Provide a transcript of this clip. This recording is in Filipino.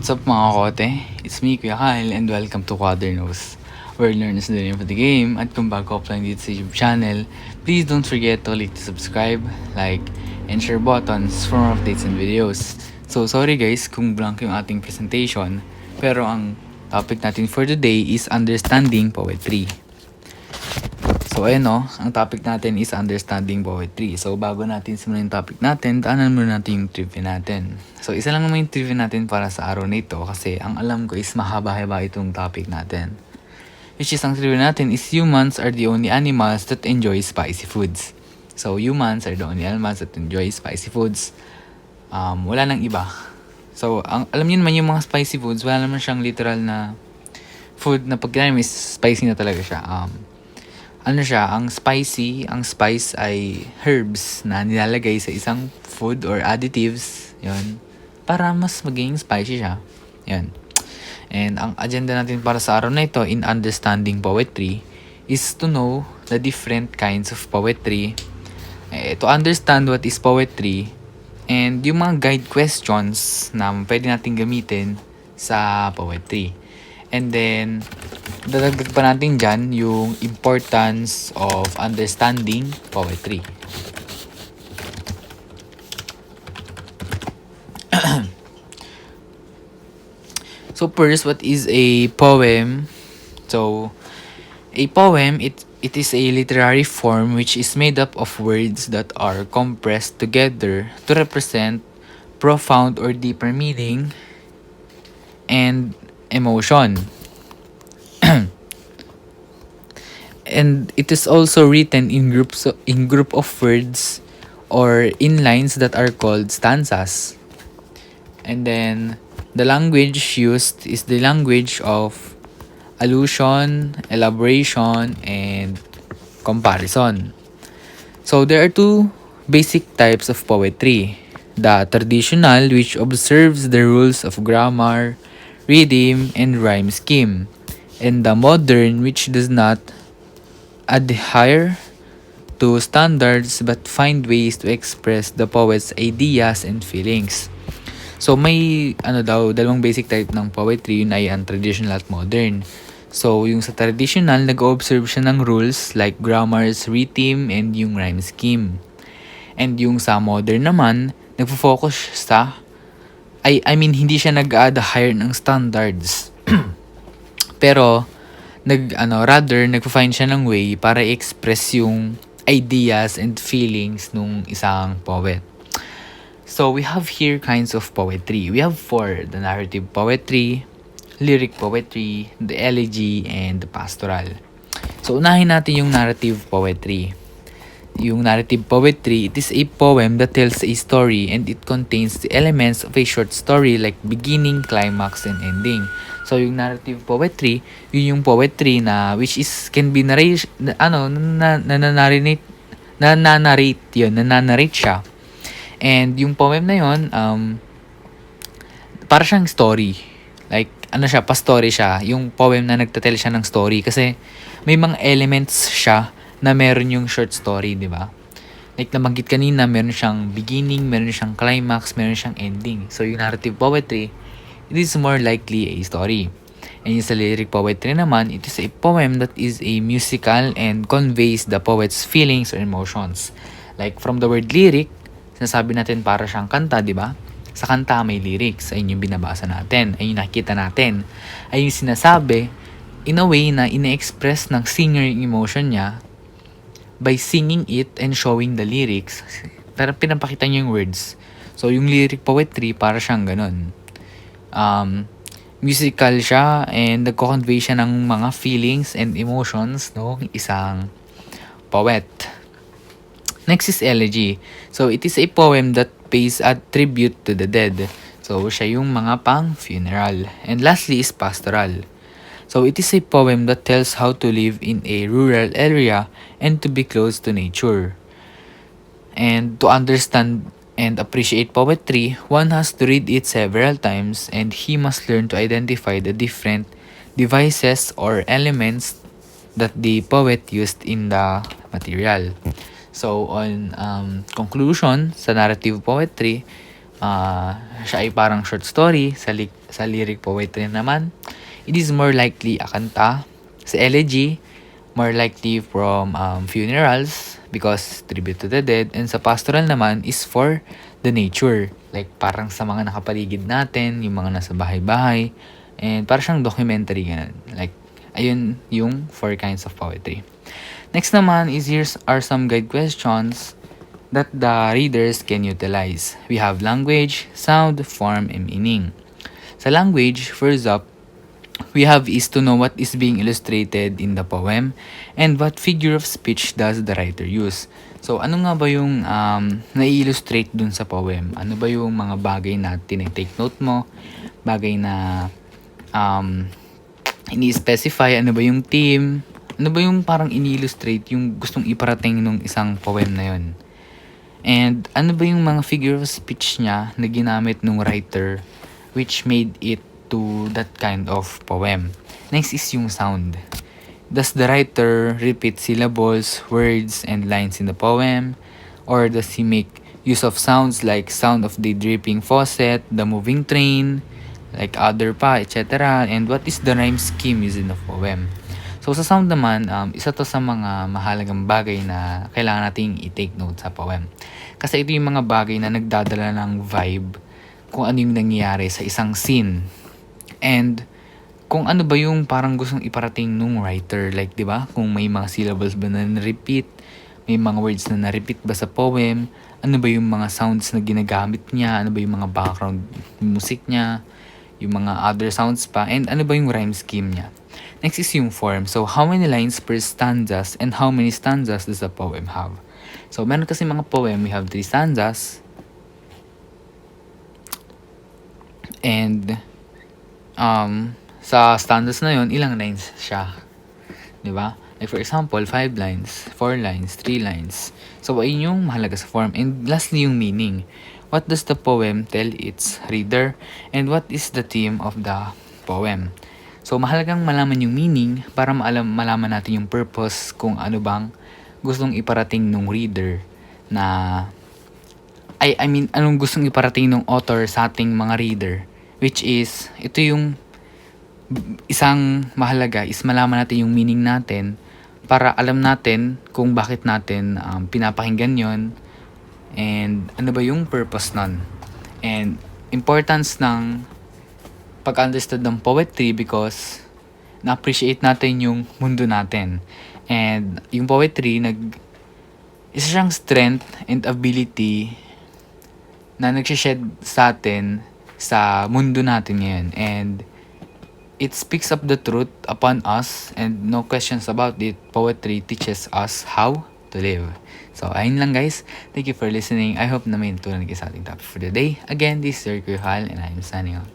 What's up mga kokote? It's me, Kuya Kyle, and welcome to Quadernos, where learners the name of the game. At kung bago ka pa lang dito sa YouTube channel, please don't forget to click the subscribe, like, and share buttons for more updates and videos. So sorry guys kung blank yung ating presentation, pero ang topic natin for today is understanding poetry. So ayun ang topic natin is understanding poetry. So bago natin simulan yung topic natin, daanan muna natin yung trivia natin. So isa lang naman yung trivia natin para sa araw na ito kasi ang alam ko is mahaba-haba itong topic natin. Which is ang trivia natin is humans are the only animals that enjoy spicy foods. So humans are the only animals that enjoy spicy foods. Wala nang iba. So alam niyo naman yung mga spicy foods, wala naman siyang literal na food na pag kinain is spicy na talaga siya. Ang spice ay herbs na nilalagay sa isang food or additives, yun, para mas maging spicy siya. Yun. And ang agenda natin para sa araw na ito in understanding poetry is to know the different kinds of poetry, to understand what is poetry, and yung mga guide questions na pwede natin gamitin sa poetry. And then, dadagdag pa natin dyan yung importance of understanding poetry. So first, what is a poem? So, a poem, it is a literary form which is made up of words that are compressed together to represent profound or deeper meaning and emotion. And it is also written in group of words or in lines that are called stanzas. And then the language used is the language of allusion, elaboration, and comparison. So there are two basic types of poetry. The traditional, which observes the rules of grammar, rhythm, and rhyme scheme, and the modern, which does not adhere to standards but find ways to express the poet's ideas and feelings. So may dalawang basic type ng poetry, yun ay ang traditional at modern. So yung sa traditional, nag-observe siya ng rules like grammars, rhythm, and yung rhyme scheme. And yung sa modern naman, nagfo-focus sa hindi siya nag-adhere ng standards. Pero nagpo-find siya ng way para i-express yung ideas and feelings nung isang poet. So we have here kinds of poetry. We have 4: the narrative poetry, lyric poetry, the elegy, and the pastoral. So unahin natin yung narrative poetry. Yung narrative poetry, it is a poem that tells a story and it contains the elements of a short story like beginning, climax, and ending. So yung narrative poetry, yun yung poetry na which is can be narrate siya. And yung poem na yun, para siyang story. Like pa-story siya. Yung poem na nagtatel siya ng story kasi may mga elements siya na meron yung short story, di ba? Like nabanggit kanina, meron siyang beginning, meron siyang climax, meron siyang ending. So yung narrative poetry, it is more likely a story. And yung sa lyric poetry naman, it is a poem that is a musical and conveys the poet's feelings or emotions. Like from the word lyric, sinasabi natin para siyang kanta, di ba? Sa kanta may lyrics, ayun yung binabasa natin, ayun yung nakikita natin, ayun yung sinasabi in a way na ine-express ng singer yung emotion niya by singing it and showing the lyrics. Pero pinapakita niya yung words. So yung lyric poetry para siyang ganun. Musical siya and nagko-convey siya ng mga feelings and emotions ng isang poet. Next is elegy. So it is a poem that pays a tribute to the dead. So siya yung mga pang-funeral. And lastly is pastoral. So it is a poem that tells how to live in a rural area and to be close to nature. And to understand and appreciate poetry, one has to read it several times and he must learn to identify the different devices or elements that the poet used in the material. So on conclusion sa narrative poetry, siya ay parang short story. Sa lyric poetry naman, it is more likely a kanta. Sa elegy, more likely from funerals because tribute to the dead. And sa pastoral naman is for the nature. Like parang sa mga nakapaligid natin, yung mga nasa bahay-bahay. And parang siyang documentary ganun. Like, ayun yung 4 kinds of poetry. Next naman is here's are some guide questions that the readers can utilize. We have language, sound, form, and meaning. Sa language, first up, we have is to know what is being illustrated in the poem and what figure of speech does the writer use. So, ano nga ba yung nai-illustrate dun sa poem? Ano ba yung mga bagay na tinitake note mo? Bagay na ini-specify? Ano ba yung theme? Ano ba yung parang ini-illustrate yung gustong iparating nung isang poem na yun? And ano ba yung mga figure of speech niya na ginamit nung writer which made it to that kind of poem? Next is yung sound. Does the writer repeat syllables, words, and lines in the poem? Or does he make use of sounds like sound of the dripping faucet, the moving train, like other pa, etc.? And what is the rhyme scheme used in the poem? So, sa sound naman, isa to sa mga mahalagang bagay na kailangan nating i-take note sa poem. Kasi ito yung mga bagay na nagdadala ng vibe kung ano yung nangyayari sa isang scene. And kung ano ba yung parang gustong iparating nung writer. Like, di ba? Kung may mga syllables ba na na-repeat, may mga words na na-repeat ba sa poem, ano ba yung mga sounds na ginagamit niya, ano ba yung mga background music niya, yung mga other sounds pa, and ano ba yung rhyme scheme niya. Next is yung form. So, how many lines per stanzas and how many stanzas does a poem have? So, meron kasi mga poem, we have 3 stanzas. And, sa stanzas na yon ilang lines siya? Diba? Like, for example, 5 lines, 4 lines, 3 lines. So, ayun yung mahalaga sa form. And lastly, yung meaning. What does the poem tell its reader? And what is the theme of the poem? So, mahalagang malaman yung meaning para malaman natin yung purpose kung ano bang gustong iparating nung reader na I mean, anong gustong iparating nung author sa ating mga reader, which is, ito yung isang mahalaga is malaman natin yung meaning natin para alam natin kung bakit natin pinapakinggan yon and ano ba yung purpose nun. And importance ng pag-understand ng poetry because na-appreciate natin yung mundo natin. And yung poetry, isa siyang strength and ability na nagsished sa atin sa mundo natin ngayon. And it speaks up the truth upon us and no questions about it. Poetry teaches us how to live. So, ayun lang guys. Thank you for listening. I hope na may natutunan kayo sa ating topic for the day. Again, this is your Kuya Hal and I'm signing out.